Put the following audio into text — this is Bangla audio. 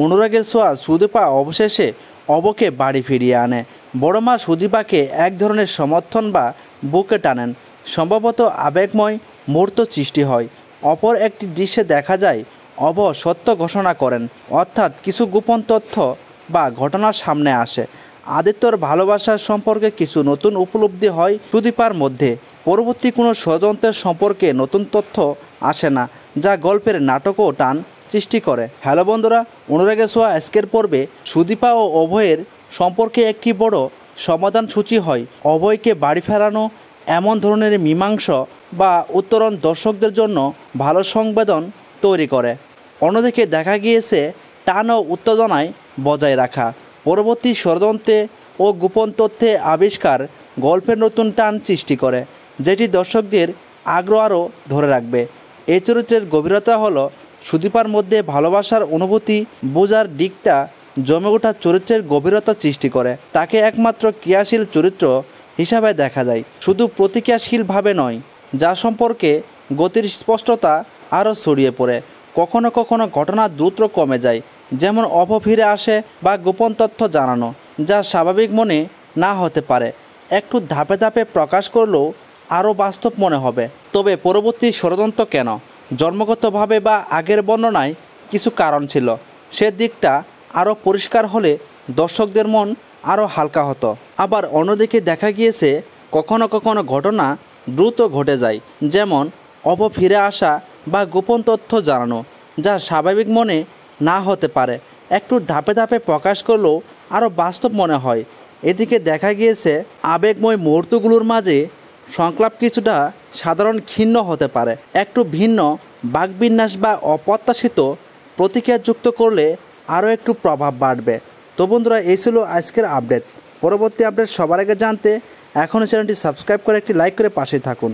অনুরাগের ছোঁয়া সুদীপা অবশেষে অবকে বাড়ি ফিরিয়ে আনে। বড় মা সুদীপাকে এক ধরনের সমর্থন বা বুকে টানেন। সম্ভবত আবেগময় মুহূর্ত সৃষ্টি হয়। অপর একটি দৃশ্যে দেখা যায় অব সত্য ঘোষণা করেন, অর্থাৎ কিছু গোপন তথ্য বা ঘটনার সামনে আসে। আদিত্যর ভালোবাসার সম্পর্কে কিছু নতুন উপলব্ধি হয় সুদীপার মধ্যে। পরবর্তী কোনো ষড়যন্ত্রের সম্পর্কে নতুন তথ্য আসে না, যা গল্পের নাটকও টান সৃষ্টি করে। হ্যালো বন্ধুরা, অনুরাগের ছোঁয়া আজকের পর্বে সুদীপা ও অভয়ের সম্পর্কে একটি বড় সমাধান সূচি হয়। অভয়কে বাড়ি ফেরানো এমন ধরনের মীমাংস বা উত্তরণ দর্শকদের জন্য ভালো সংবেদন তৈরি করে। অন্যদিকে দেখা গিয়েছে টান ও উত্তেজনায় বজায় রাখা। পরবর্তী ষড়যন্ত্রে ও গোপন তথ্যে আবিষ্কার গল্পের নতুন টান সৃষ্টি করে, যেটি দর্শকদের আগ্রহ আরও ধরে রাখবে। এই চরিত্রের গভীরতা হলো সুদীপার মধ্যে ভালোবাসার অনুভূতি বোঝার দিকটা জমে ওঠা চরিত্রের গভীরতা সৃষ্টি করে। তাকে একমাত্র ক্রিয়াশীল চরিত্র হিসাবে দেখা যায়, শুধু প্রতিক্রিয়াশীলভাবে নয়, যা সম্পর্কে গতির স্পষ্টতা আরও ছড়িয়ে পড়ে। কখনো কখনো ঘটনা দ্রুত কমে যায়, যেমন অভ ফিরে আসে বা গোপন তথ্য জানানো, যা স্বাভাবিক মনে না হতে পারে, একটু ধাপে ধাপে প্রকাশ করলেও আরও বাস্তব মনে হবে। তবে পরবর্তী ষড়যন্ত্র কেন, জন্মগতভাবে বা আগের বর্ণনায় কিছু কারণ ছিল, সে দিকটা আরও পরিষ্কার হলে দর্শকদের মন আরও হালকা হতো। আবার অন্যদিকে দেখা গিয়েছে কখনো কখনো ঘটনা দ্রুত ঘটে যায়, যেমন অভ ফিরে আসা বা গোপন তথ্য জানানো, যা স্বাভাবিক মনে না হতে পারে, একটু ধাপে ধাপে প্রকাশ করলেও আরও বাস্তব মনে হয়। এদিকে দেখা গিয়েছে আবেগময় মুহূর্তগুলোর মাঝে সংলাপ কিছুটা সাধারণ ক্ষীণ হতে পারে, একটু ভিন্ন বাকবিন্যাস বা অপ্রত্যাশিত প্রতিক্রিয়া যুক্ত করলে আরও একটু প্রভাব বাড়বে। তো বন্ধুরা, এই ছিল আজকের আপডেট। পরবর্তী আপডেট সবার আগে জানতে এখনই চ্যানেলটি সাবস্ক্রাইব করে একটি লাইক করে পাশে থাকুন।